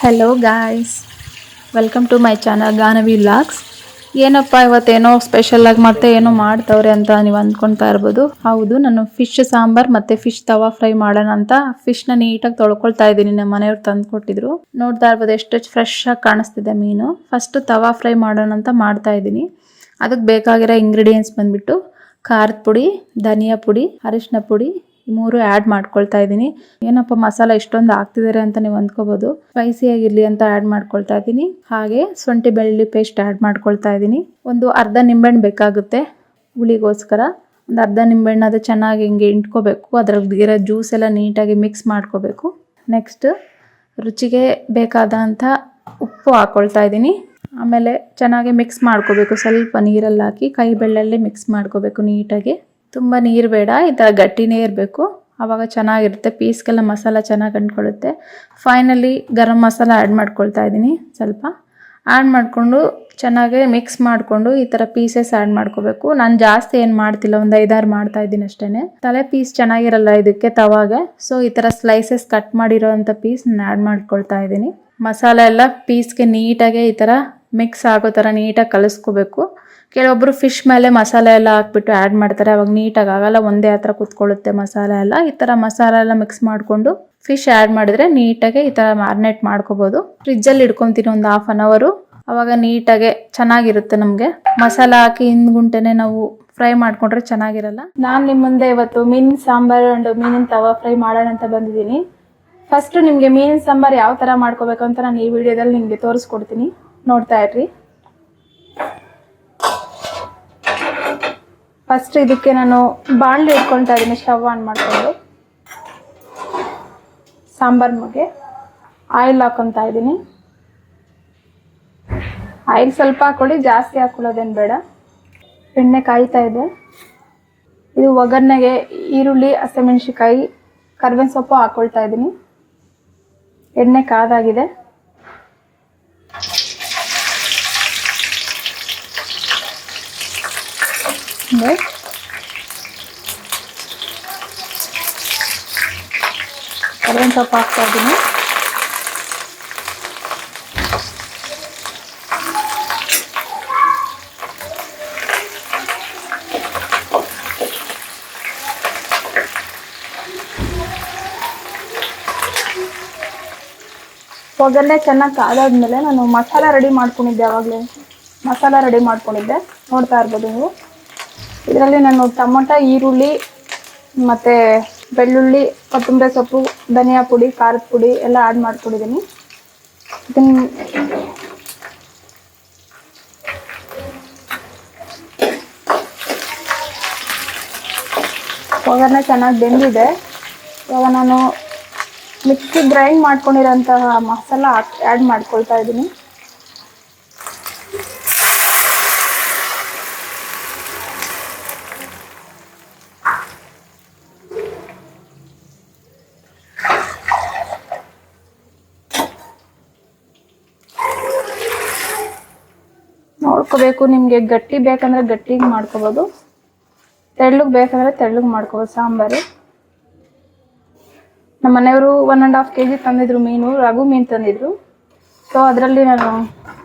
Hello guys, welcome to my channel Ganavi vlogs. ಏನಪ್ಪ ಇವತ್ತೇನೋ ಸ್ಪೆಷಲಾಗಿ ಮತ್ತೆ ಏನೋ ಮಾಡ್ತವ್ರೆ ಅಂತ ನೀವು ಅಂದ್ಕೊಳ್ತಾ ಇರ್ಬೋದು. ಹೌದು, ನಾನು ಫಿಶ್ ಸಾಂಬಾರ್ ಮತ್ತೆ ಫಿಶ್ ತವಾ ಫ್ರೈ ಮಾಡೋಣ ಅಂತ ಫಿಶ್ನ ನೀಟಾಗಿ ತೊಳ್ಕೊಳ್ತಾ ಇದ್ದೀನಿ. ನಮ್ಮ ಮನೆಯವ್ರು ತಂದು ಕೊಟ್ಟಿದ್ರು. ನೋಡ್ತಾ ಇರ್ಬೋದು ಎಷ್ಟು ಫ್ರೆಶ್ ಆಗಿ ಕಾಣಿಸ್ತಿದೆ ಮೀನು. ಫಸ್ಟ್ ತವಾ ಫ್ರೈ ಮಾಡೋಣ ಅಂತ ಮಾಡ್ತಾ ಇದ್ದೀನಿ. ಅದಕ್ಕೆ ಬೇಕಾಗಿರೋ ಇಂಗ್ರೀಡಿಯೆಂಟ್ಸ್ ಬಂದ್ಬಿಟ್ಟು ಖಾರದ ಪುಡಿ, ಧನಿಯಾ ಪುಡಿ, ಅರಿಶಿನ ಪುಡಿ, ಈ ಮೂರು ಆ್ಯಡ್ ಮಾಡ್ಕೊಳ್ತಾ ಇದ್ದೀನಿ. ಏನಪ್ಪ ಮಸಾಲ ಇಷ್ಟೊಂದು ಹಾಕ್ತಿದ್ದಾರೆ ಅಂತ ನೀವು ಅಂದ್ಕೋಬಹುದು. ಸ್ಪೈಸಿ ಆಗಿರ್ಲಿ ಅಂತ ಆ್ಯಡ್ ಮಾಡ್ಕೊಳ್ತಾ ಇದ್ದೀನಿ. ಹಾಗೆ ಶುಂಠಿ ಬೆಳ್ಳುಳ್ಳಿ ಪೇಸ್ಟ್ ಆ್ಯಡ್ ಮಾಡ್ಕೊಳ್ತಾ ಇದ್ದೀನಿ. ಒಂದು ಅರ್ಧ ನಿಂಬೆಹಣ್ಣು ಬೇಕಾಗುತ್ತೆ ಹುಳಿಗೋಸ್ಕರ. ಒಂದು ಅರ್ಧ ನಿಂಬೆಹಣ್ಣು ಅದು ಚೆನ್ನಾಗಿ ಹಿಂಗೆ ಇಂಟ್ಕೋಬೇಕು. ಅದರಲ್ಲಿರೋ ಜ್ಯೂಸ್ ಎಲ್ಲ ನೀಟಾಗಿ ಮಿಕ್ಸ್ ಮಾಡ್ಕೋಬೇಕು. ನೆಕ್ಸ್ಟ್ ರುಚಿಗೆ ಬೇಕಾದಂಥ ಉಪ್ಪು ಹಾಕ್ಕೊಳ್ತಾ ಇದ್ದೀನಿ. ಆಮೇಲೆ ಚೆನ್ನಾಗಿ ಮಿಕ್ಸ್ ಮಾಡ್ಕೋಬೇಕು. ಸ್ವಲ್ಪ ನೀರಲ್ಲಿ ಹಾಕಿ ಕೈ ಬೆಳ್ಳಲ್ಲಿ ಮಿಕ್ಸ್ ಮಾಡ್ಕೋಬೇಕು ನೀಟಾಗಿ. ತುಂಬ ನೀರು ಬೇಡ, ಈ ಥರ ಗಟ್ಟಿನೇ ಇರಬೇಕು. ಆವಾಗ ಚೆನ್ನಾಗಿರುತ್ತೆ. ಪೀಸ್ಗೆಲ್ಲ ಮಸಾಲ ಚೆನ್ನಾಗಿ ಅಂಟ್ಕೊಳ್ಳುತ್ತೆ. ಫೈನಲಿ ಗರಂ ಮಸಾಲ ಆ್ಯಡ್ ಮಾಡ್ಕೊಳ್ತಾ ಇದ್ದೀನಿ. ಸ್ವಲ್ಪ ಆ್ಯಡ್ ಮಾಡಿಕೊಂಡು ಚೆನ್ನಾಗಿ ಮಿಕ್ಸ್ ಮಾಡಿಕೊಂಡು ಈ ಥರ ಪೀಸಸ್ ಆ್ಯಡ್ ಮಾಡ್ಕೋಬೇಕು. ನಾನು ಜಾಸ್ತಿ ಏನು ಮಾಡ್ತಿಲ್ಲ, ಒಂದು 5-6 ಮಾಡ್ತಾ ಇದ್ದೀನಿ ಅಷ್ಟೇ. ತಲೆ ಪೀಸ್ ಚೆನ್ನಾಗಿರಲ್ಲ ಇದಕ್ಕೆ ತವಾಗೆ. ಸೊ ಈ ಥರ ಸ್ಲೈಸಸ್ ಕಟ್ ಮಾಡಿರೋವಂಥ ಪೀಸ್ ನಾನು ಆ್ಯಡ್ ಮಾಡ್ಕೊಳ್ತಾ ಇದ್ದೀನಿ. ಮಸಾಲ ಎಲ್ಲ ಪೀಸ್ಗೆ ನೀಟಾಗಿ ಈ ಥರ ಮಿಕ್ಸ್ ಆಗೋ ಥರ ನೀಟಾಗಿ ಕಲಿಸ್ಕೋಬೇಕು. ಕೆಲವೊಬ್ಬರು ಫಿಶ್ ಮೇಲೆ ಮಸಾಲೆ ಎಲ್ಲ ಹಾಕ್ಬಿಟ್ಟು ಆ್ಯಡ್ ಮಾಡ್ತಾರೆ, ಅವಾಗ ನೀಟಾಗಿ ಆಗಲ್ಲ, ಒಂದೇ ಹತ್ರ ಕುತ್ಕೊಳ್ಳುತ್ತೆ ಮಸಾಲೆ ಎಲ್ಲ. ಈ ಥರ ಮಸಾಲೆ ಎಲ್ಲ ಮಿಕ್ಸ್ ಮಾಡಿಕೊಂಡು ಫಿಶ್ ಆ್ಯಡ್ ಮಾಡಿದ್ರೆ ನೀಟಾಗಿ ಈ ಥರ ಮ್ಯಾರಿನೇಟ್ ಮಾಡ್ಕೋಬೋದು. ಫ್ರಿಜ್ಜಲ್ಲಿ ಇಟ್ಕೊತೀನಿ ಒಂದು 1/2 hour. ಅವಾಗ ನೀಟಾಗೆ ಚೆನ್ನಾಗಿರುತ್ತೆ. ನಮಗೆ ಮಸಾಲ ಹಾಕಿ ಹಿಂದ್ಗುಂಟೆನೆ ನಾವು ಫ್ರೈ ಮಾಡ್ಕೊಂಡ್ರೆ ಚೆನ್ನಾಗಿರಲ್ಲ. ನಾನು ನಿಮ್ಮ ಮುಂದೆ ಇವತ್ತು ಮೀನಿನ ಸಾಂಬಾರು ಅಂಡ್ ಮೀನಿನ ತವಾ ಫ್ರೈ ಮಾಡೋಣ ಅಂತ ಬಂದಿದ್ದೀನಿ. ಫಸ್ಟ್ ನಿಮಗೆ ಮೀನಿನ ಸಾಂಬಾರು ಯಾವ ಥರ ಮಾಡ್ಕೋಬೇಕು ಅಂತ ನಾನು ಈ ವಿಡಿಯೋದಲ್ಲಿ ನಿಮಗೆ ತೋರಿಸ್ಕೊಡ್ತೀನಿ, ನೋಡ್ತಾ ಇರ್ರಿ. ಫಸ್ಟ್ ಇದಕ್ಕೆ ನಾನು ಬಾಣಲೆ ಇಟ್ಕೊಳ್ತಾ ಇದ್ದೀನಿ. ಸ್ಟವ್ ಆನ್ ಮಾಡಿಕೊಂಡು ಸಾಂಬಾರ್ ಬಗ್ಗೆ ಆಯಿಲ್ ಹಾಕೊತಾ ಇದ್ದೀನಿ. ಆಯಿಲ್ ಸ್ವಲ್ಪ ಹಾಕೊಳ್ಳಿ, ಜಾಸ್ತಿ ಹಾಕೊಳ್ಳೋದೇನು ಬೇಡ. ಎಣ್ಣೆ ಕಾಯ್ತಾ ಇದೆ. ಇದು ಒಗ್ಗರಣೆಗೆ ಈರುಳ್ಳಿ, ಹಸಿಮೆಣಸಿಕಾಯಿ, ಕರಿಬೇವಿನ ಸೊಪ್ಪು ಹಾಕೊಳ್ತಾ ಇದ್ದೀನಿ. ಎಣ್ಣೆ ಕಾದಾಗಿದೆ. ಕರಿಬೇವಿನ ಸೊಪ್ಪು ಹಾಕ್ತಾ ಇದ್ದೀನಿ. ಒಗ್ಗರಣೆ ಚೆನ್ನಾಗಿ ಕಾದಾದ್ಮೇಲೆ ನಾನು ಮಸಾಲ ರೆಡಿ ಮಾಡ್ಕೊಂಡಿದ್ದೆ. ಆವಾಗಲೇ ಮಸಾಲ ರೆಡಿ ಮಾಡ್ಕೊಂಡಿದ್ದೆ, ನೋಡ್ತಾ ಇರ್ಬೋದು ನೀವು. ಇದರಲ್ಲಿ ನಾನು ಟೊಮೊಟೊ, ಈರುಳ್ಳಿ ಮತ್ತು ಬೆಳ್ಳುಳ್ಳಿ, ಕೊತ್ತಂಬರಿ ಸೊಪ್ಪು, ಧನಿಯಾ ಪುಡಿ, ಖಾರದ ಪುಡಿ ಎಲ್ಲ ಆ್ಯಡ್ ಮಾಡ್ಕೊಂಡಿದ್ದೀನಿ. ಇದನ್ನು ಒಗ್ಗರಣೆ ಚೆನ್ನಾಗಿ ಬೆಂದಿದೆ. ಇವಾಗ ನಾನು ಮಿಕ್ಸಿ ಗ್ರೈಂಡ್ ಮಾಡ್ಕೊಂಡಿರೋಂತಹ ಮಸಾಲ ಆ್ಯಡ್ ಮಾಡ್ಕೊಳ್ತಾ ಇದ್ದೀನಿ. ನೋಡ್ಕೋಬೇಕು, ನಿಮಗೆ ಗಟ್ಟಿ ಬೇಕಂದ್ರೆ ಗಟ್ಟಿಗೆ ಮಾಡ್ಕೋಬೋದು, ತೆಳ್ಳಗೆ ಬೇಕಂದ್ರೆ ತೆಳ್ಳಗೆ ಮಾಡ್ಕೋಬೋದು ಸಾಂಬಾರು. ನಮ್ಮ ಮನೆಯವರು 1.5 kg ತಂದಿದ್ರು ಮೀನು, ರಘು ಮೀನು ತಂದಿದ್ರು. ಸೊ ಅದರಲ್ಲಿ ನಾನು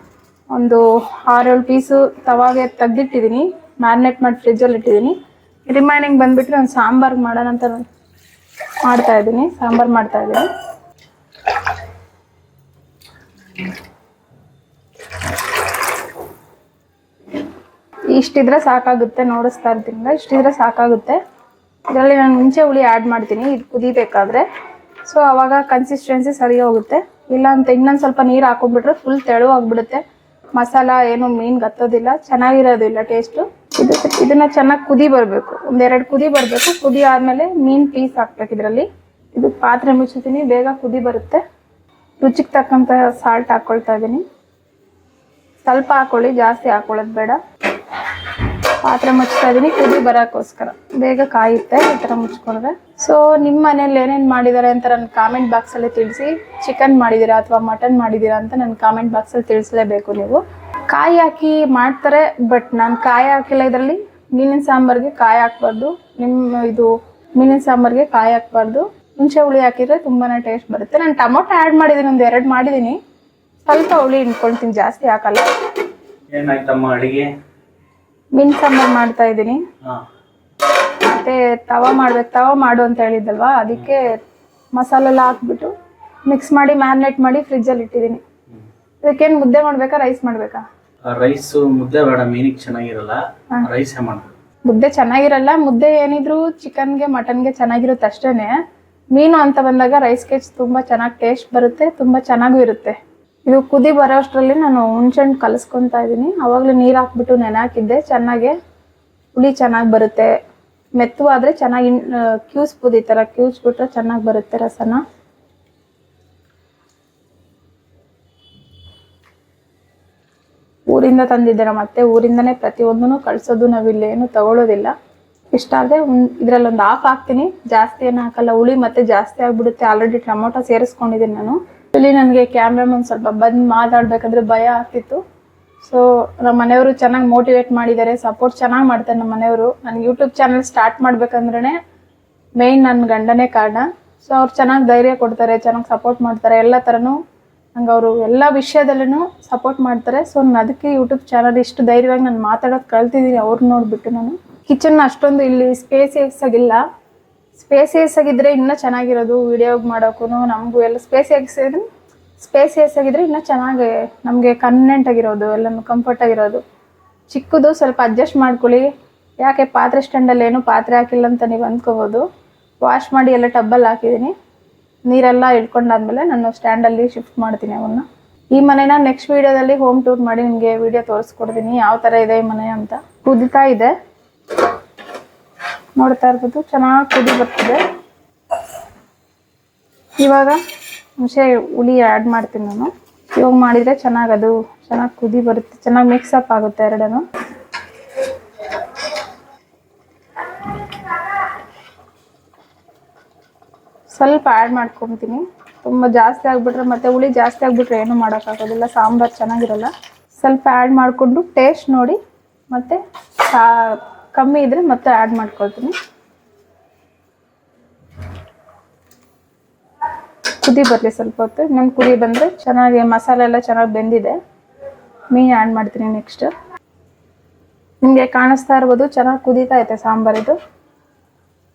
ಒಂದು 6-7 ಪೀಸು ತವಾಗೆ ತೆಗ್ದಿಟ್ಟಿದ್ದೀನಿ, ಮ್ಯಾರಿನೇಟ್ ಮಾಡಿ ಫ್ರಿಜ್ಜಲ್ಲಿ ಇಟ್ಟಿದ್ದೀನಿ. ರಿಮೈನಿಂಗ್ ಬಂದುಬಿಟ್ಟು ನಾನು ಸಾಂಬಾರು ಮಾಡೋಣ ಅಂತ ಮಾಡ್ತಾಯಿದ್ದೀನಿ. ಸಾಂಬಾರು ಮಾಡ್ತಾಯಿದ್ದೀನಿ. ಇಷ್ಟಿದ್ರೆ ಸಾಕಾಗುತ್ತೆ, ನೋಡಿಸ್ತಾ ಇರ್ತೀನಿಲ್ಲ, ಇಷ್ಟಿದ್ರೆ ಸಾಕಾಗುತ್ತೆ. ಇದರಲ್ಲಿ ನಾನು ಮುಂಚೆ ಹುಳಿ ಆ್ಯಡ್ ಮಾಡ್ತೀನಿ ಇದು ಕುದಿಬೇಕಾದ್ರೆ. ಸೊ ಆವಾಗ ಕನ್ಸಿಸ್ಟೆನ್ಸಿ ಸರಿ ಹೋಗುತ್ತೆ. ಇಲ್ಲ ಅಂತ ಇನ್ನೊಂದು ಸ್ವಲ್ಪ ನೀರು ಹಾಕೊಂಡ್ಬಿಟ್ರೆ ಫುಲ್ ತೆಳುವಾಗ್ಬಿಡುತ್ತೆ. ಮಸಾಲ ಏನು ಮೀನ್ಗೆ ಹತ್ತೋದಿಲ್ಲ, ಚೆನ್ನಾಗಿರೋದಿಲ್ಲ ಟೇಸ್ಟು. ಇದನ್ನು ಚೆನ್ನಾಗಿ ಕುದಿ ಬರಬೇಕು, 1-2 ಕುದಿ ಬರಬೇಕು. ಕುದಿ ಆದಮೇಲೆ ಮೀನು ಪೀಸ್ ಹಾಕ್ಬೇಕು ಇದರಲ್ಲಿ. ಇದು ಪಾತ್ರೆ ಮುಚ್ಚಿದ್ದೀನಿ, ಬೇಗ ಕುದಿ ಬರುತ್ತೆ. ರುಚಿಗೆ ತಕ್ಕಂಥ ಸಾಲ್ಟ್ ಹಾಕ್ಕೊಳ್ತಾ ಇದ್ದೀನಿ. ಸ್ವಲ್ಪ ಹಾಕ್ಕೊಳ್ಳಿ, ಜಾಸ್ತಿ ಹಾಕ್ಕೊಳ್ಳೋದು ಬೇಡ. ಪಾತ್ರೆ ಮುಚ್ತಾ ಇದ್ದೀನಿ ಕುದಿ ಬರೋಕ್ಕೋಸ್ಕರ, ಬೇಗ ಕಾಯುತ್ತೆ ಈ ಥರ ಮುಚ್ಕೊಂಡ್ರೆ. ಸೊ ನಿಮ್ಮ ಮನೇಲಿ ಏನೇನು ಮಾಡಿದ್ದಾರೆ ಅಂತ ನನ್ನ ಕಾಮೆಂಟ್ ಬಾಕ್ಸಲ್ಲಿ ತಿಳಿಸಿ. ಚಿಕನ್ ಮಾಡಿದ್ದೀರಾ ಅಥವಾ ಮಟನ್ ಮಾಡಿದ್ದೀರಾ ಅಂತ ನನ್ನ ಕಾಮೆಂಟ್ ಬಾಕ್ಸಲ್ಲಿ ತಿಳಿಸಲೇಬೇಕು ನೀವು. ಕಾಯಿ ಹಾಕಿ ಮಾಡ್ತಾರೆ, ಬಟ್ ನಾನು ಕಾಯಿ ಹಾಕಿಲ್ಲ ಇದರಲ್ಲಿ. ಮೀನಿನ ಸಾಂಬಾರಿಗೆ ಕಾಯಿ ಹಾಕ್ಬಾರ್ದು. ಇದು ಮೀನಿನ ಸಾಂಬಾರಿಗೆ ಕಾಯಿ ಹಾಕ್ಬಾರ್ದು. ಹುಣಸೆ ಹುಳಿ ಹಾಕಿದ್ರೆ ತುಂಬಾನೇ ಟೇಸ್ಟ್ ಬರುತ್ತೆ. ನಾನು ಟೊಮೊಟೊ ಆ್ಯಡ್ ಮಾಡಿದ್ದೀನಿ, 1-2 ಮಾಡಿದ್ದೀನಿ. ಸ್ವಲ್ಪ ಹುಳಿ ಹಿಂಡ್ಕೊಳ್ತೀನಿ, ಜಾಸ್ತಿ ಹಾಕಲ್ಲ. ಏನಾಯ್ತಮ್ಮ ಅಡಿಗೆ? ಮೀನು ಸಾಂಬಾರು ಮಾಡ್ತಾ ಇದ್ದೀನಿ. ಮತ್ತೆ ತವಾ ಮಾಡು ಅಂತ ಹೇಳಿದ್ದಲ್ವಾ, ಅದಕ್ಕೆ ಮಸಾಲೆ ಎಲ್ಲ ಹಾಕ್ಬಿಟ್ಟು ಮಿಕ್ಸ್ ಮಾಡಿ ಮ್ಯಾರಿನೇಟ್ ಮಾಡಿ ಫ್ರಿಜ್ಜಲ್ಲಿ ಇಟ್ಟಿದ್ದೀನಿ. ಇದಕ್ಕೇನು ಮುದ್ದೆ ಮಾಡ್ಬೇಕಾ, ರೈಸ್ ಮಾಡ್ಬೇಕಾ? ರೈಸ್ ಮುದ್ದೆ ಬೇಡ, ಮೀನಿಗೆ ಚೆನ್ನಾಗಿರಲ್ಲ, ರೈಸ್ ಮಾಡ್ಬೇಕು. ಮುದ್ದೆ ಚೆನ್ನಾಗಿರಲ್ಲ, ಮುದ್ದೆ ಏನಿದ್ರು ಚಿಕನ್ಗೆ ಮಟನ್ಗೆ ಚೆನ್ನಾಗಿರುತ್ತೆ ಅಷ್ಟೇನೆ. ಮೀನು ಅಂತ ಬಂದಾಗ ರೈಸ್ಗೆ ತುಂಬ ಚೆನ್ನಾಗಿ ಟೇಸ್ಟ್ ಬರುತ್ತೆ, ತುಂಬ ಚೆನ್ನಾಗೂ ಇರುತ್ತೆ. ಇದು ಕುದಿ ಬರೋ ಅಷ್ಟರಲ್ಲಿ ನಾನು ಹುಣ್ಸೆಹಣ್ಣು ಕಲಸ್ಕೊತಾ ಇದ್ದೀನಿ. ಆವಾಗಲೇ ನೀರು ಹಾಕ್ಬಿಟ್ಟು ನೆನೆ ಹಾಕಿದ್ದೆ. ಚೆನ್ನಾಗೆ ಹುಳಿ ಚೆನ್ನಾಗಿ ಬರುತ್ತೆ. ಮೆತ್ತವಾದರೆ ಚೆನ್ನಾಗಿ ಕ್ಯೂಸ್ಬೋದು, ಈ ಥರ ಕ್ಯೂಸ್ಬಿಟ್ರೆ ಚೆನ್ನಾಗಿ ಬರುತ್ತೆ ರಸನ. ಊರಿಂದ ತಂದಿದ್ದೀರ, ಮತ್ತೆ ಊರಿಂದನೇ ಪ್ರತಿಯೊಂದೂ ಕಳಿಸೋದು, ನಾವಿಲ್ಲೇನು ತಗೊಳ್ಳೋದಿಲ್ಲ. ಇಷ್ಟ ಆದರೆ ಇದರಲ್ಲೊಂದು ಹಾಫ್ ಹಾಕ್ತೀನಿ, ಜಾಸ್ತಿ ಏನು ಹಾಕಲ್ಲ. ಹುಳಿ ಮತ್ತೆ ಜಾಸ್ತಿ ಆಗಿಬಿಡುತ್ತೆ. ಆಲ್ರೆಡಿ ಟೊಮೊಟೊ ಸೇರಿಸ್ಕೊಂಡಿದ್ದೀನಿ ನಾನು. ಇಲ್ಲಿ ನನಗೆ ಕ್ಯಾಮ್ರಾಮನ್ ಸ್ವಲ್ಪ ಬಂದು ಮಾತಾಡಬೇಕಂದ್ರೆ ಭಯ ಆಗ್ತಿತ್ತು. ಸೊ ನಮ್ಮ ಮನೆಯವರು ಚೆನ್ನಾಗಿ ಮೋಟಿವೇಟ್ ಮಾಡಿದ್ದಾರೆ, ಸಪೋರ್ಟ್ ಚೆನ್ನಾಗಿ ಮಾಡ್ತಾರೆ ನಮ್ಮ ಮನೆಯವರು. ನನಗೆ ಯೂಟ್ಯೂಬ್ ಚಾನಲ್ ಸ್ಟಾರ್ಟ್ ಮಾಡ್ಬೇಕಂದ್ರೆ ಮೇಯ್ನ್ ನನ್ನ ಗಂಡನೇ ಕಾರಣ. ಸೊ ಅವ್ರು ಚೆನ್ನಾಗಿ ಧೈರ್ಯ ಕೊಡ್ತಾರೆ, ಚೆನ್ನಾಗಿ ಸಪೋರ್ಟ್ ಮಾಡ್ತಾರೆ. ಎಲ್ಲ ಥರನೂ ನಂಗೆ ಅವರು ಎಲ್ಲ ವಿಷಯದಲ್ಲೂ ಸಪೋರ್ಟ್ ಮಾಡ್ತಾರೆ. ಸೊ ನಾನು ಅದಕ್ಕೆ ಯೂಟ್ಯೂಬ್ ಚಾನಲ್ ಇಷ್ಟು ಧೈರ್ಯವಾಗಿ ನಾನು ಮಾತಾಡೋದು ಕಲ್ತಿದ್ದೀನಿ ಅವ್ರು ನೋಡಿಬಿಟ್ಟು. ನಾನು ಕಿಚನ್ ಅಷ್ಟೊಂದು ಇಲ್ಲಿ ಸ್ಪೇಸಿಯಸ್ ಆಗಿಲ್ಲ. ಸ್ಪೇಸಿಯಸ್ ಆಗಿದ್ದರೆ ಇನ್ನೂ ಚೆನ್ನಾಗಿರೋದು, ವಿಡಿಯೋ ಮಾಡೋಕ್ಕೂ ನಮಗೂ ಎಲ್ಲ ಸ್ಪೇಸಿಯಸ್ ಆಗಿದ್ರೆ ಇನ್ನೂ ಚೆನ್ನಾಗಿ ನಮಗೆ ಕನ್ವೀನಿಯೆಂಟ್ ಆಗಿರೋದು, ಎಲ್ಲನೂ ಕಂಫರ್ಟ್ ಆಗಿರೋದು. ಚಿಕ್ಕದು ಸ್ವಲ್ಪ ಅಡ್ಜಸ್ಟ್ ಮಾಡ್ಕೊಳ್ಳಿ. ಯಾಕೆ ಪಾತ್ರೆ ಸ್ಟ್ಯಾಂಡಲ್ಲಿ ಏನೂ ಪಾತ್ರೆ ಹಾಕಿಲ್ಲ ಅಂತ ನೀವು ಅಂದ್ಕೋಬೋದು. ವಾಶ್ ಮಾಡಿ ಎಲ್ಲ ಟಬ್ಬಲ್ಲಿ ಹಾಕಿದ್ದೀನಿ. ನೀರೆಲ್ಲ ಇಟ್ಕೊಂಡಾದ್ಮೇಲೆ ನಾನು ಸ್ಟ್ಯಾಂಡಲ್ಲಿ ಶಿಫ್ಟ್ ಮಾಡ್ತೀನಿ ಅವನ್ನ. ಈ ಮನೆನ ನೆಕ್ಸ್ಟ್ ವೀಡಿಯೋದಲ್ಲಿ ಹೋಮ್ ಟೂರ್ ಮಾಡಿ ನಿಮಗೆ ವಿಡಿಯೋ ತೋರಿಸ್ಕೊಡ್ತೀನಿ ಯಾವ ಥರ ಇದೆ ಈ ಮನೆ ಅಂತ. ಕುದಿತಾ ಇದೆ, ನೋಡ್ತಾ ಇರ್ಬೋದು, ಚೆನ್ನಾಗಿ ಕುದಿ ಬರ್ತಿದೆ. ಇವಾಗ ಹುಣಸೆ ಹುಳಿ ಆ್ಯಡ್ ಮಾಡ್ತೀನಿ ನಾನು. ಇವಾಗ ಮಾಡಿದರೆ ಚೆನ್ನಾಗಿ ಕುದಿ ಬರುತ್ತೆ, ಚೆನ್ನಾಗಿ ಮಿಕ್ಸಪ್ ಆಗುತ್ತೆ ಎರಡೂ. ಸ್ವಲ್ಪ ಆ್ಯಡ್ ಮಾಡ್ಕೊತೀನಿ. ತುಂಬ ಜಾಸ್ತಿ ಆಗಿಬಿಟ್ರೆ ಮತ್ತು ಹುಳಿ ಜಾಸ್ತಿ ಆಗಿಬಿಟ್ರೆ ಏನೂ ಮಾಡೋಕ್ಕಾಗೋದಿಲ್ಲ, ಸಾಂಬಾರು ಚೆನ್ನಾಗಿರಲ್ಲ. ಸ್ವಲ್ಪ ಆ್ಯಡ್ ಮಾಡಿಕೊಂಡು ಟೇಸ್ಟ್ ನೋಡಿ, ಮತ್ತು ಕಮ್ಮಿ ಇದ್ದರೆ ಮತ್ತೆ ಆ್ಯಡ್ ಮಾಡ್ಕೊಳ್ತೀನಿ. ಕುದಿ ಬರಲಿ ಸ್ವಲ್ಪ ಹೊತ್ತು. ಇನ್ನೊಂದು ಕುದಿ ಬಂದರೆ ಚೆನ್ನಾಗಿ ಮಸಾಲೆ ಎಲ್ಲ ಚೆನ್ನಾಗಿ ಬೆಂದಿದೆ. ಮೀನು ಆ್ಯಡ್ ಮಾಡ್ತೀನಿ ನೆಕ್ಸ್ಟ್. ನಿಮಗೆ ಕಾಣಿಸ್ತಾ ಇರ್ಬೋದು, ಚೆನ್ನಾಗಿ ಕುದೀತಾ ಐತೆ ಸಾಂಬಾರಿದು.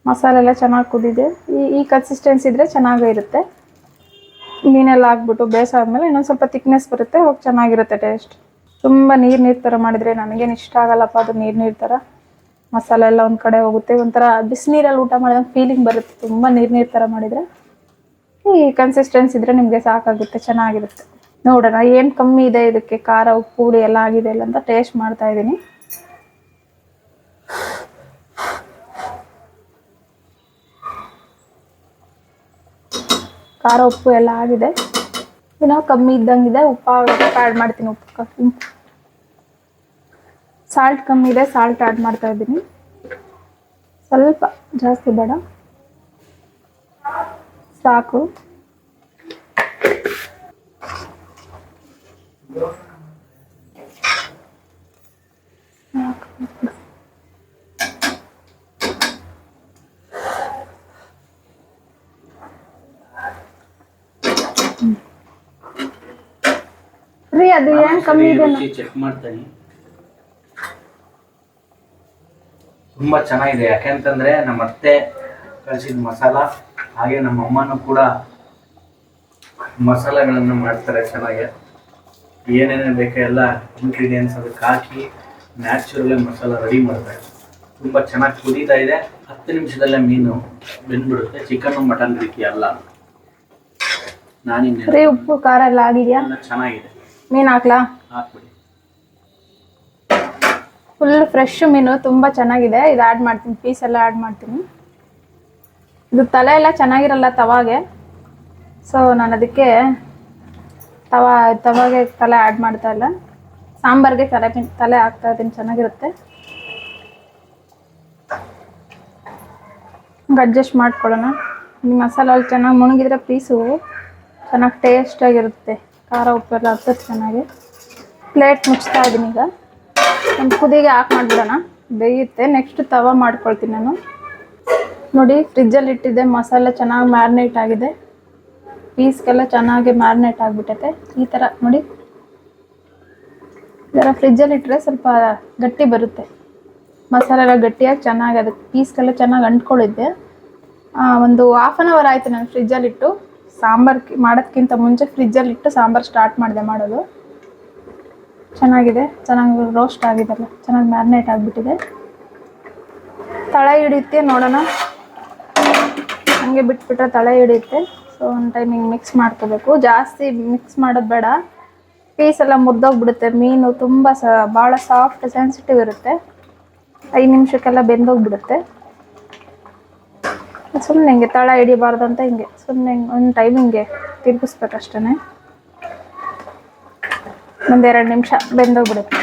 ಮಸಾಲೆ ಎಲ್ಲ ಚೆನ್ನಾಗಿ ಕುದಿದೆ. ಈ ಕನ್ಸಿಸ್ಟೆನ್ಸಿ ಇದ್ದರೆ ಚೆನ್ನಾಗೇ ಇರುತ್ತೆ. ಮೀನೆಲ್ಲ ಹಾಕ್ಬಿಟ್ಟು ಬೇಯಿಸಾದ್ಮೇಲೆ ಇನ್ನೊಂದು ಸ್ವಲ್ಪ ತಿಕ್ನೆಸ್ ಬರುತ್ತೆ, ಅವಾಗ ಚೆನ್ನಾಗಿರುತ್ತೆ ಟೇಸ್ಟ್. ತುಂಬ ನೀರು ಥರ ಮಾಡಿದರೆ ನನಗೇನು ಇಷ್ಟ ಆಗಲ್ಲಪ್ಪ, ಅದು ನೀರು ಥರ. ಮಸಾಲೆ ಎಲ್ಲ ಒಂದು ಕಡೆ ಹೋಗುತ್ತೆ, ಒಂಥರ ಬಿಸಿನೀರಲ್ಲಿ ಊಟ ಮಾಡಿದಂಗೆ ಫೀಲಿಂಗ್ ಬರುತ್ತೆ. ತುಂಬ ನೀರು ಥರ ಮಾಡಿದರೆ ಈ ಕನ್ಸಿಸ್ಟೆನ್ಸಿ ಇದ್ದರೆ ನಿಮಗೆ ಸಾಕಾಗುತ್ತೆ, ಚೆನ್ನಾಗಿರುತ್ತೆ. ನೋಡೋಣ ಏನು ಕಮ್ಮಿ ಇದೆ ಇದಕ್ಕೆ, ಖಾರ ಉಪ್ಪು ಹುಳಿ ಎಲ್ಲ ಆಗಿದೆ ಇಲ್ಲ ಅಂತ ಟೇಸ್ಟ್ ಮಾಡ್ತಾ ಇದ್ದೀನಿ. ಖಾರ ಉಪ್ಪು ಎಲ್ಲ ಆಗಿದೆ, ಇನ್ನೂ ಕಮ್ಮಿ ಇದ್ದಂಗಿದೆ. ಉಪ್ಪು ಆ್ಯಡ್ ಮಾಡ್ತೀನಿ. ಸಾಲ್ಟ್ ಕಮ್ಮಿ ಇದೆ, ಸಾಲ್ಟ್ ಆ್ಯಡ್ ಮಾಡ್ತಾ ಇದ್ದೀನಿ. ಸ್ವಲ್ಪ ಜಾಸ್ತಿ ಬೇಡ, ಸಾಕು. ರೀ ಅದು ಏನು ಕಮ್ಮಿ ಇದೆ ಚೆಕ್ ಮಾಡ್ತೀನಿ. ತುಂಬ ಚೆನ್ನಾಗಿದೆ, ಯಾಕೆಂತಂದರೆ ನಮ್ಮ ಅತ್ತೆ ಕಳಿಸಿದ ಮಸಾಲ, ಹಾಗೆ ನಮ್ಮ ಅಮ್ಮನೂ ಕೂಡ ಮಸಾಲೆಗಳನ್ನು ಮಾಡ್ತಾರೆ ಚೆನ್ನಾಗಿ. ಏನೇನು ಬೇಕೋ ಎಲ್ಲ ಇಂಗ್ರೀಡಿಯೆಂಟ್ಸ್ ಅದಕ್ಕೆ ಹಾಕಿ ನ್ಯಾಚುರಲಿ ಮಸಾಲ ರೆಡಿ ಮಾಡ್ತಾರೆ. ತುಂಬ ಚೆನ್ನಾಗಿ ಕುದೀತಾ ಇದೆ. 10 ನಿಮಿಷದಲ್ಲೇ ಮೀನು ಬೆಂದ್ಬಿಡುತ್ತೆ. ಚಿಕನ್ನು ಮಟನ್ ರೀತಿ ಅಲ್ಲ. ನಾನಿನ್ನೇ ಉಪ್ಪು ಖಾರ ಎಲ್ಲ ಆಗಿದೆಯಾ? ಚೆನ್ನಾಗಿದೆ. ಮೀನು ಹಾಕ್ಲಾ? ಹಾಕ್ಬಿಡಿ. ಫುಲ್ ಫ್ರೆಶ್ ಮೀನು, ತುಂಬ ಚೆನ್ನಾಗಿದೆ. ಇದು ಆ್ಯಡ್ ಮಾಡ್ತೀನಿ, ಪೀಸ್ ಎಲ್ಲ ಆ್ಯಡ್ ಮಾಡ್ತೀನಿ. ಇದು ತಲೆ ಎಲ್ಲ ಚೆನ್ನಾಗಿರಲ್ಲ ತವಾಗೆ, ಸೊ ನಾನು ಅದಕ್ಕೆ ತವಾಗೆ ತಲೆ ಆ್ಯಡ್ ಮಾಡ್ತಾ ಇಲ್ಲ. ಸಾಂಬಾರಿಗೆ ತಲೆ ಹಾಕ್ತಾ ಇದ್ದೀನಿ, ಚೆನ್ನಾಗಿರುತ್ತೆ. ಅಡ್ಜಸ್ಟ್ ಮಾಡ್ಕೊಳ್ಳೋಣ. ಈ ಮಸಾಲ ಚೆನ್ನಾಗಿ ಮುಣಗಿದ್ರೆ ಪೀಸು ಚೆನ್ನಾಗಿ ಟೇಸ್ಟಾಗಿರುತ್ತೆ. ಖಾರ ಉಪ್ಪೆಲ್ಲ ಹಾಕ್ತದೆ ಚೆನ್ನಾಗಿ. ಪ್ಲೇಟ್ ಮುಚ್ತಾ ಇದ್ದೀನಿ. ಈಗ ಒಂದು ಕುದಿಗೆ ಹಾಕಿ ಮಾಡಿಬಿಡೋಣ, ಬೇಯುತ್ತೆ. ನೆಕ್ಸ್ಟ್ ತವಾ ಮಾಡ್ಕೊಳ್ತೀನಿ ನಾನು. ನೋಡಿ ಫ್ರಿಜ್ಜಲ್ಲಿ ಇಟ್ಟಿದ್ದೆ, ಮಸಾಲೆ ಚೆನ್ನಾಗಿ ಮ್ಯಾರಿನೇಟ್ ಆಗಿದೆ. ಪೀಸ್ಗೆಲ್ಲ ಚೆನ್ನಾಗಿ ಮ್ಯಾರಿನೇಟ್ ಆಗಿಬಿಟ್ಟೈತೆ. ಈ ಥರ ನೋಡಿ, ಈ ಥರ ಫ್ರಿಜ್ಜಲ್ಲಿ ಇಟ್ಟರೆ ಸ್ವಲ್ಪ ಗಟ್ಟಿ ಬರುತ್ತೆ, ಮಸಾಲೆ ಎಲ್ಲ ಗಟ್ಟಿಯಾಗಿ ಚೆನ್ನಾಗಿ ಅದಕ್ಕೆ ಪೀಸ್ಗೆಲ್ಲ ಚೆನ್ನಾಗಿ ಅಂಟ್ಕೊಳ್ಳಿದ್ದೆ. ಒಂದು ಹಾಫ್ ಆನ್ ಅವರ್ ಆಯಿತು ನಾನು ಫ್ರಿಜ್ಜಲ್ಲಿಟ್ಟು. ಸಾಂಬಾರು ಮಾಡೋದಕ್ಕಿಂತ ಮುಂಚೆ ಫ್ರಿಜ್ಜಲ್ಲಿಟ್ಟು ಸಾಂಬಾರು ಸ್ಟಾರ್ಟ್ ಮಾಡಿದೆ ಮಾಡೋದು. ಚೆನ್ನಾಗಿದೆ, ಚೆನ್ನಾಗಿ ರೋಸ್ಟ್ ಆಗಿದೆಲ್ಲ, ಚೆನ್ನಾಗಿ ಮ್ಯಾರಿನೇಟ್ ಆಗಿಬಿಟ್ಟಿದೆ. ತಳ ಹಿಡಿಯುತ್ತೆ ನೋಡೋಣ, ಹಂಗೆ ಬಿಟ್ಬಿಟ್ರೆ ತಳ ಹಿಡಿಯುತ್ತೆ. ಸೊ ಒಂದು ಟೈಮ್ ಹಿಂಗೆ ಮಿಕ್ಸ್ ಮಾಡ್ಕೋಬೇಕು, ಜಾಸ್ತಿ ಮಿಕ್ಸ್ ಮಾಡೋದು ಬೇಡ, ಪೀಸ್ ಎಲ್ಲ ಮುರಿದೋಗ್ಬಿಡುತ್ತೆ. ಮೀನು ತುಂಬ ಭಾಳ ಸಾಫ್ಟ್ ಸೆನ್ಸಿಟಿವ್ ಇರುತ್ತೆ, 5 ನಿಮಿಷಕ್ಕೆಲ್ಲ ಬೆಂದೋಗ್ಬಿಡುತ್ತೆ. ಸುಮ್ಮನೆ ಹಿಂಗೆ ತಳ ಹಿಡಿಬಾರ್ದಂತ ಹಿಂಗೆ ಸುಮ್ಮನೆ ಒಂದು ಟೈಮ್ ಹಿಂಗೆ ತಿರುಗಿಸ್ಬೇಕಷ್ಟೇ. 1-2 ನಿಮಿಷ ಬೆಂದೋಗ್ಬಿಡುತ್ತೆ.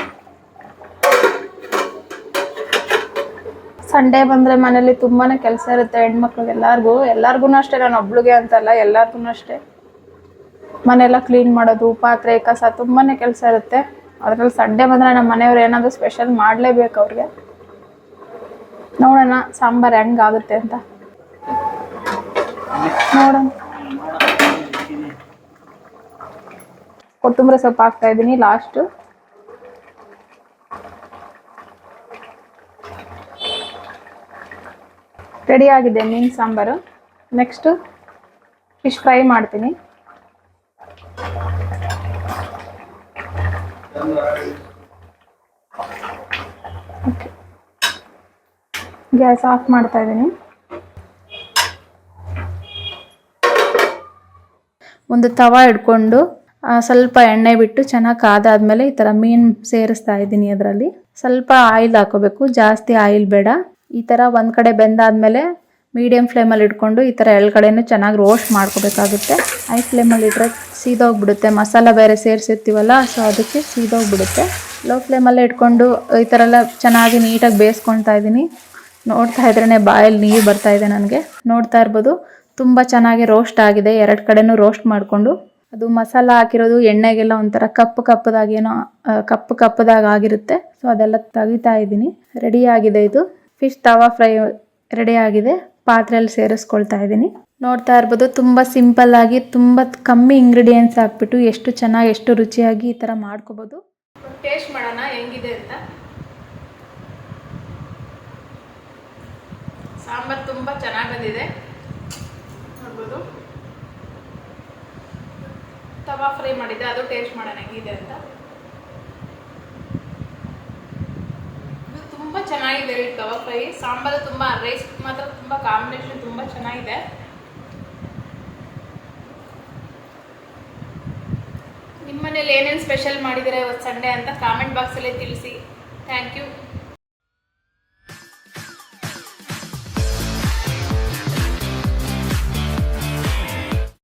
ಸಂಡೇ ಬಂದರೆ ಮನೇಲಿ ತುಂಬಾ ಕೆಲಸ ಇರುತ್ತೆ ಹೆಣ್ಮಕ್ಳಿಗೆ, ಎಲ್ಲರಿಗೂ ಅಷ್ಟೇ, ನಾನು ಒಬ್ಳಿಗೆ ಅಂತಲ್ಲ, ಎಲ್ಲರಿಗೂ ಅಷ್ಟೇ. ಮನೆಯೆಲ್ಲ ಕ್ಲೀನ್ ಮಾಡೋದು, ಪಾತ್ರೆ ಕಸ ತುಂಬಾ ಕೆಲಸ ಇರುತ್ತೆ. ಅದರಲ್ಲಿ ಸಂಡೇ ಬಂದರೆ ನಮ್ಮ ಮನೆಯವ್ರು ಏನಾದರೂ ಸ್ಪೆಷಲ್ ಮಾಡಲೇಬೇಕು ಅವ್ರಿಗೆ. ನೋಡೋಣ ಸಾಂಬಾರು ಹೆಂಗಾಗುತ್ತೆ ಅಂತ ನೋಡೋಣ. ಕೊತ್ತಂಬರಿ ಸೊಪ್ಪು ಹಾಕ್ತಾ ಇದ್ದೀನಿ ಲಾಸ್ಟು. ರೆಡಿ ಆಗಿದೆ ಮೀನು ಸಾಂಬಾರು. ನೆಕ್ಸ್ಟು ಫಿಶ್ ಫ್ರೈ ಮಾಡ್ತೀನಿ. ಓಕೆ, ಗ್ಯಾಸ್ ಆಫ್ ಮಾಡ್ತಾ ಇದ್ದೀನಿ. ಒಂದು ತವ ಇಟ್ಕೊಂಡು ಸ್ವಲ್ಪ ಎಣ್ಣೆ ಬಿಟ್ಟು ಚೆನ್ನಾಗಿ ಕಾದಾದ್ಮೇಲೆ ಈ ಥರ ಮೀನು ಸೇರಿಸ್ತಾ ಇದ್ದೀನಿ. ಅದರಲ್ಲಿ ಸ್ವಲ್ಪ ಆಯಿಲ್ ಹಾಕೋಬೇಕು, ಜಾಸ್ತಿ ಆಯಿಲ್ ಬೇಡ. ಈ ಥರ ಒಂದು ಕಡೆ ಬೆಂದಾದ್ಮೇಲೆ ಮೀಡಿಯಮ್ ಫ್ಲೇಮಲ್ಲಿ ಇಟ್ಕೊಂಡು ಈ ಥರ ಎಳ್ಗಡೆನೂ ಚೆನ್ನಾಗಿ ರೋಸ್ಟ್ ಮಾಡ್ಕೋಬೇಕಾಗುತ್ತೆ. ಹೈ ಫ್ಲೇಮಲ್ಲಿ ಇಟ್ಟರೆ ಸೀದೋಗ್ಬಿಡುತ್ತೆ, ಮಸಾಲ ಬೇರೆ ಸೇರಿಸಿರ್ತೀವಲ್ಲ, ಸೊ ಅದಕ್ಕೆ ಸೀದೋಗ್ಬಿಡುತ್ತೆ. ಲೋ ಫ್ಲೇಮಲ್ಲೇ ಇಟ್ಕೊಂಡು ಈ ಥರ ಎಲ್ಲ ಚೆನ್ನಾಗಿ ನೀಟಾಗಿ ಬೇಯಿಸ್ಕೊಳ್ತಾ ಇದ್ದೀನಿ. ನೋಡ್ತಾ ಇದ್ರೇ ಬಾಯಲ್ಲಿ ನೀರು ಬರ್ತಾ ಇದೆ ನನಗೆ. ನೋಡ್ತಾ ಇರ್ಬೋದು, ತುಂಬ ಚೆನ್ನಾಗಿ ರೋಸ್ಟ್ ಆಗಿದೆ. 2 ಕಡೆನೂ ರೋಸ್ಟ್ ಮಾಡಿಕೊಂಡು ಅದು ಮಸಾಲ ಹಾಕಿರೋದು ಎಣ್ಣೆಗೆಲ್ಲ ಒಂಥರ ಕಪ್ಪದಾಗ ಆಗಿರುತ್ತೆ. ಸೊ ಅದೆಲ್ಲ ತೆಗಿತಾ ಇದ್ದೀನಿ. ರೆಡಿ ಆಗಿದೆ ಇದು ಫಿಶ್ ತವಾ ಫ್ರೈ, ರೆಡಿ ಆಗಿದೆ. ಪಾತ್ರೆಯಲ್ಲಿ ಸೇರಿಸ್ಕೊಳ್ತಾ ಇದ್ದೀನಿ. ನೋಡ್ತಾ ಇರ್ಬೋದು, ತುಂಬ ಸಿಂಪಲ್ ಆಗಿ ತುಂಬ ಕಮ್ಮಿ ಇಂಗ್ರೀಡಿಯೆಂಟ್ಸ್ ಹಾಕ್ಬಿಟ್ಟು ಎಷ್ಟು ಚೆನ್ನಾಗಿ ಎಷ್ಟು ರುಚಿಯಾಗಿ ಈ ಥರ ಮಾಡ್ಕೋಬೋದು. ಟೇಸ್ಟ್ ಮಾಡೋಣ ಹೆಂಗಿದೆ ಅಂತ. ಸಾಂಬಾರು ತುಂಬ ಚೆನ್ನಾಗಿ ಬಂದಿದೆ ನೋಡ್ಬೋದು. ತವಾ ಫ್ರೈ ಮಾಡಿದ್ದೆ, ಅದು ಟೇಸ್ಟ್ ಮಾಡೋಣ ಹೆಂಗಿದೆ ಅಂತ. ಇದು ತುಂಬ ಚೆನ್ನಾಗಿದೆ ಈ ತವಾ ಫ್ರೈ. ಸಾಂಬಾರು ತುಂಬ, ರೈಸ್ ಮಾತ್ರ ತುಂಬ ಕಾಂಬಿನೇಷನ್ ತುಂಬ ಚೆನ್ನಾಗಿದೆ. ನಿಮ್ಮ ಮನೇಲಿ ಏನೇನು ಸ್ಪೆಷಲ್ ಮಾಡಿದ್ದೀರಾ ಇವತ್ತು ಸಂಡೇ ಅಂತ ಕಾಮೆಂಟ್ ಬಾಕ್ಸಲ್ಲಿ ತಿಳಿಸಿ. Thank you.